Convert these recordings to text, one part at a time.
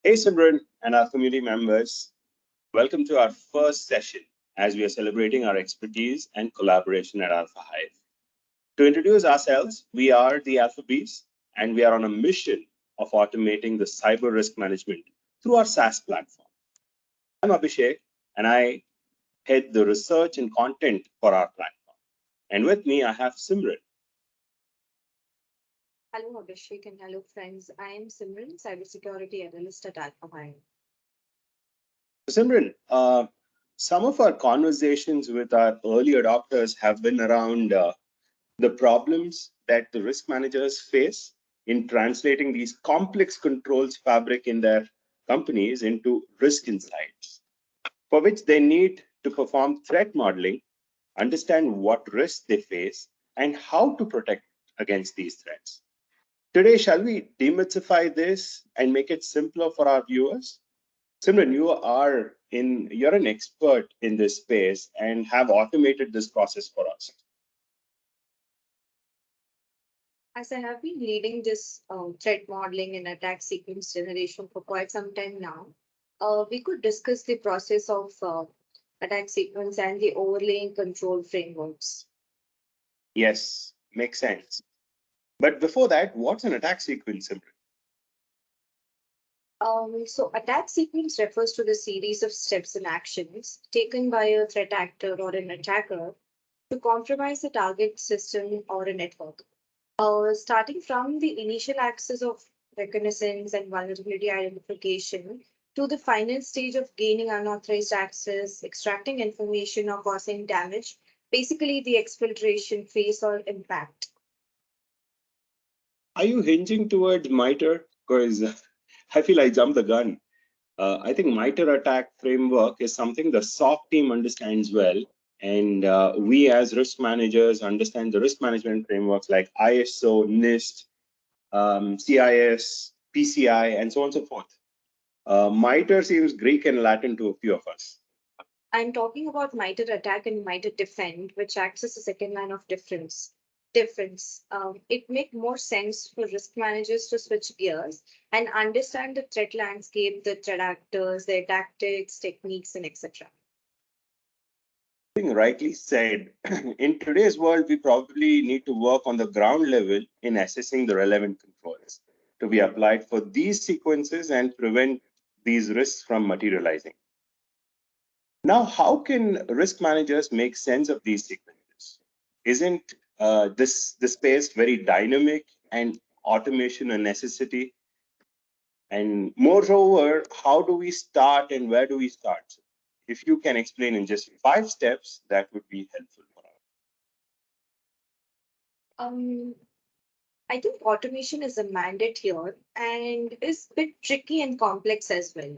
Hey Simran and our community members, welcome to our first session as we are celebrating our expertise and collaboration at Alfahive. To introduce ourselves, we are the Alphabets and we are on a mission of automating the cyber risk management through our SaaS platform. I'm Abhishek and I head the research and content for our platform. And with me, I have Simran. Hello, Abhishek, and hello, friends. I am Simran, cybersecurity analyst at Alfahive. Simran, some of our conversations with our early adopters have been around the problems that the risk managers face in translating these complex controls fabric in their companies into risk insights, for which they need to perform threat modeling, understand what risks they face, and how to protect against these threats. Today, shall we demystify this and make it simpler for our viewers? Simran, you're an expert in this space and have automated this process for us. As I have been leading this threat modeling and attack sequence generation for quite some time now, we could discuss the process of attack sequence and the overlaying control frameworks. Yes, makes sense. But before that, what's an attack sequence, Simran? So, attack sequence refers to the series of steps and actions taken by a threat actor or an attacker to compromise a target system or a network. Starting from the initial access of reconnaissance and vulnerability identification to the final stage of gaining unauthorized access, extracting information, or causing damage, basically the exfiltration phase or impact. Are you hinging towards MITRE? Because I feel I jumped the gun. I think MITRE attack framework is something the SOC team understands well. And we as risk managers understand the risk management frameworks like ISO, NIST, CIS, PCI, and so on and so forth. MITRE seems Greek and Latin to a few of us. I'm talking about MITRE attack and MITRE defend, which acts as a second line of difference. It make more sense for risk managers to switch gears and understand the threat landscape, the threat actors, their tactics, techniques, and etc. Being rightly said, in today's world, we probably need to work on the ground level in assessing the relevant controls to be applied for these sequences and prevent these risks from materializing. Now, how can risk managers make sense of these sequences? Isn't this space very dynamic and automation a necessity? And moreover, how do we start and where do we start? If you can explain in just 5 steps, that would be helpful for us. Um, I think automation is a mandate here and is a bit tricky and complex as well.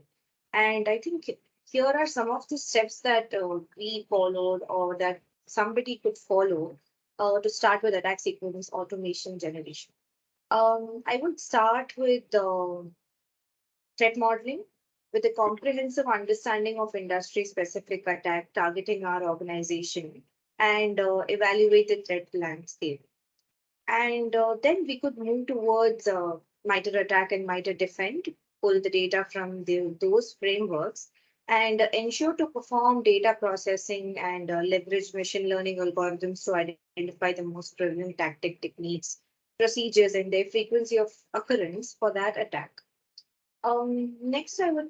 And I think here are some of the steps that we followed or that somebody could follow to start with attack sequence automation generation. I would start with threat modeling with a comprehensive understanding of industry specific attack targeting our organization and evaluate the threat landscape. And then we could move towards MITRE attack and MITRE defend, pull the data from those frameworks, and ensure to perform data processing and leverage machine learning algorithms to identify the most prevalent tactic techniques, procedures, and their frequency of occurrence for that attack. Next, I would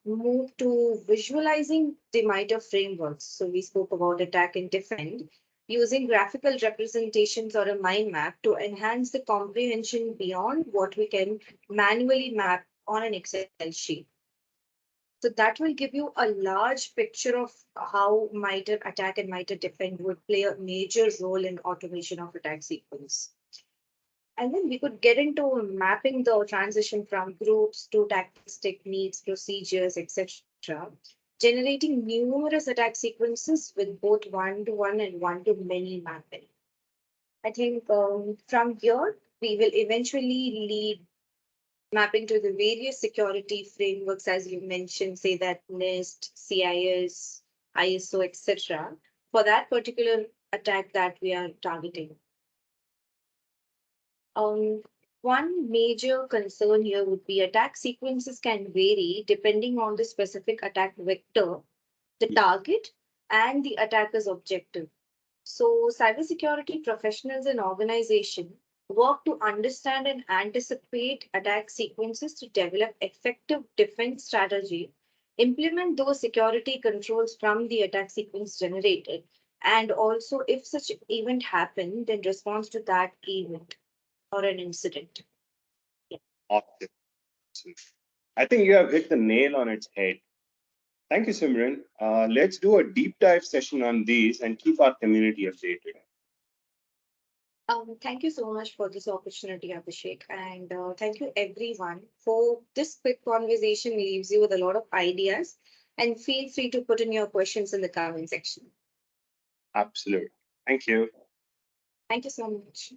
move to visualizing the MITRE frameworks. So we spoke about attack and defend using graphical representations or a mind map to enhance the comprehension beyond what we can manually map on an Excel sheet. So that will give you a large picture of how MITRE attack and MITRE defend would play a major role in automation of attack sequence. And then we could get into mapping the transition from groups to tactics, techniques, procedures, etc., generating numerous attack sequences with both one-to-one and one-to-many mapping. I think from here, we will eventually lead mapping to the various security frameworks, as you mentioned, say that NIST, CIS, ISO, etc., for that particular attack that we are targeting. Um, One major concern here would be attack sequences can vary depending on the specific attack vector, the target, and the attacker's objective. So, cybersecurity professionals and organizations work to understand and anticipate attack sequences to develop effective defense strategy, implement those security controls from the attack sequence generated, and also, if such event happen, then response to that event or an incident. Yeah. Awesome. I think you have hit the nail on its head. Thank you, Simran. Let's do a deep dive session on these and keep our community updated. Thank you so much for this opportunity, Abhishek, and thank you everyone for this quick conversation. Leaves you with a lot of ideas, and feel free to put in your questions in the comment section. Absolutely. Thank you. Thank you so much.